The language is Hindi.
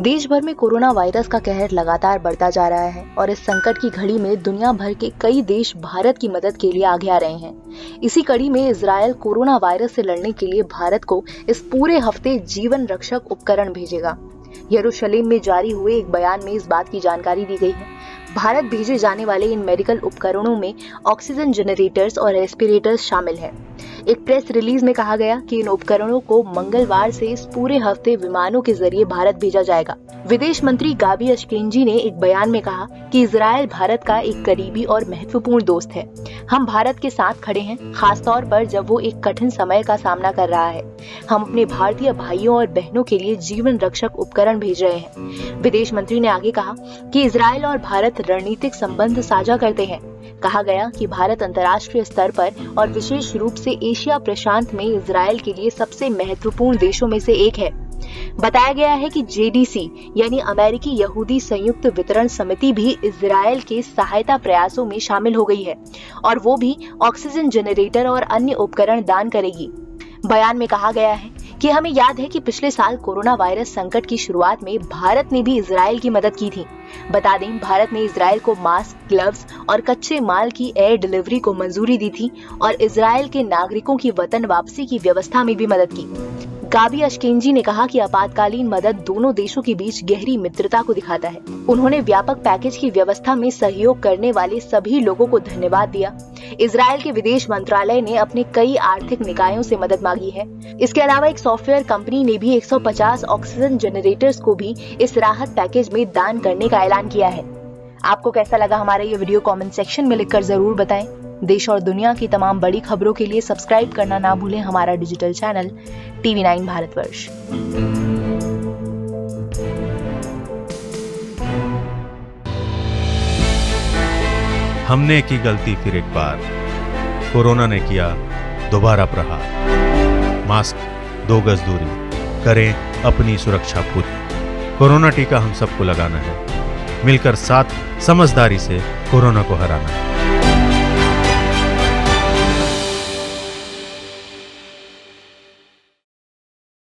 देश भर में कोरोना वायरस का कहर लगातार बढ़ता जा रहा है और इस संकट की घड़ी में दुनिया भर के कई देश भारत की मदद के लिए आगे आ रहे हैं। इसी कड़ी में इजरायल कोरोना वायरस से लड़ने के लिए भारत को इस पूरे हफ्ते जीवन रक्षक उपकरण भेजेगा। यरूशलेम में जारी हुए एक बयान में इस बात की जानकारी दी गई है। भारत भेजे जाने वाले इन मेडिकल उपकरणों में ऑक्सीजन जनरेटर्स और रेस्पिरेटर्स शामिल हैं। एक प्रेस रिलीज में कहा गया कि इन उपकरणों को मंगलवार से इस पूरे हफ्ते विमानों के जरिए भारत भेजा जाएगा। विदेश मंत्री गाबी अशकेंजी ने एक बयान में कहा कि इजरायल भारत का एक करीबी और महत्वपूर्ण दोस्त है। हम भारत के साथ खड़े हैं, खासतौर पर जब वो एक कठिन समय का सामना कर रहा है। हम अपने भारतीय भाइयों और बहनों के लिए जीवन रक्षक उपकरण भेज रहे हैं। विदेश मंत्री ने आगे कहा कि इजरायल और भारत रणनीतिक संबंध साझा करते हैं। कहा गया कि भारत अंतर्राष्ट्रीय स्तर पर और विशेष रूप से एशिया प्रशांत में इजरायल के लिए सबसे महत्वपूर्ण देशों में से एक है। बताया गया है कि जेडीसी यानी अमेरिकी यहूदी संयुक्त वितरण समिति भी इजरायल के सहायता प्रयासों में शामिल हो गई है और वो भी ऑक्सीजन जनरेटर और अन्य उपकरण दान करेगी। बयान में कहा गया है कि हमें याद है कि पिछले साल कोरोना वायरस संकट की शुरुआत में भारत ने भी इजरायल की मदद की थी। बता दें, भारत ने इजरायल को मास्क, ग्लव्स और कच्चे माल की एयर डिलीवरी को मंजूरी दी थी और इजरायल के नागरिकों की वतन वापसी की व्यवस्था में भी मदद की। गाबी अशकेंजी ने कहा कि आपातकालीन मदद दोनों देशों के बीच गहरी मित्रता को दिखाता है। उन्होंने व्यापक पैकेज की व्यवस्था में सहयोग करने वाले सभी लोगों को धन्यवाद दिया। इजरायल के विदेश मंत्रालय ने अपने कई आर्थिक निकायों से मदद मांगी है। इसके अलावा एक सॉफ्टवेयर कंपनी ने भी 150 ऑक्सीजन जनरेटर्स को भी इस राहत पैकेज में दान करने का ऐलान किया है। आपको कैसा लगा हमारा ये वीडियो, कमेंट सेक्शन में लिखकर जरूर बताएं। देश और दुनिया की तमाम बड़ी खबरों के लिए सब्सक्राइब करना ना भूलें हमारा डिजिटल चैनल TV9 भारतवर्ष। हमने की गलती फिर एक बार, कोरोना ने किया दोबारा प्रहार। मास्क, 2 गज दूरी, करें अपनी सुरक्षा खुद। कोरोना टीका हम सबको लगाना है, मिलकर साथ समझदारी से कोरोना को हराना है।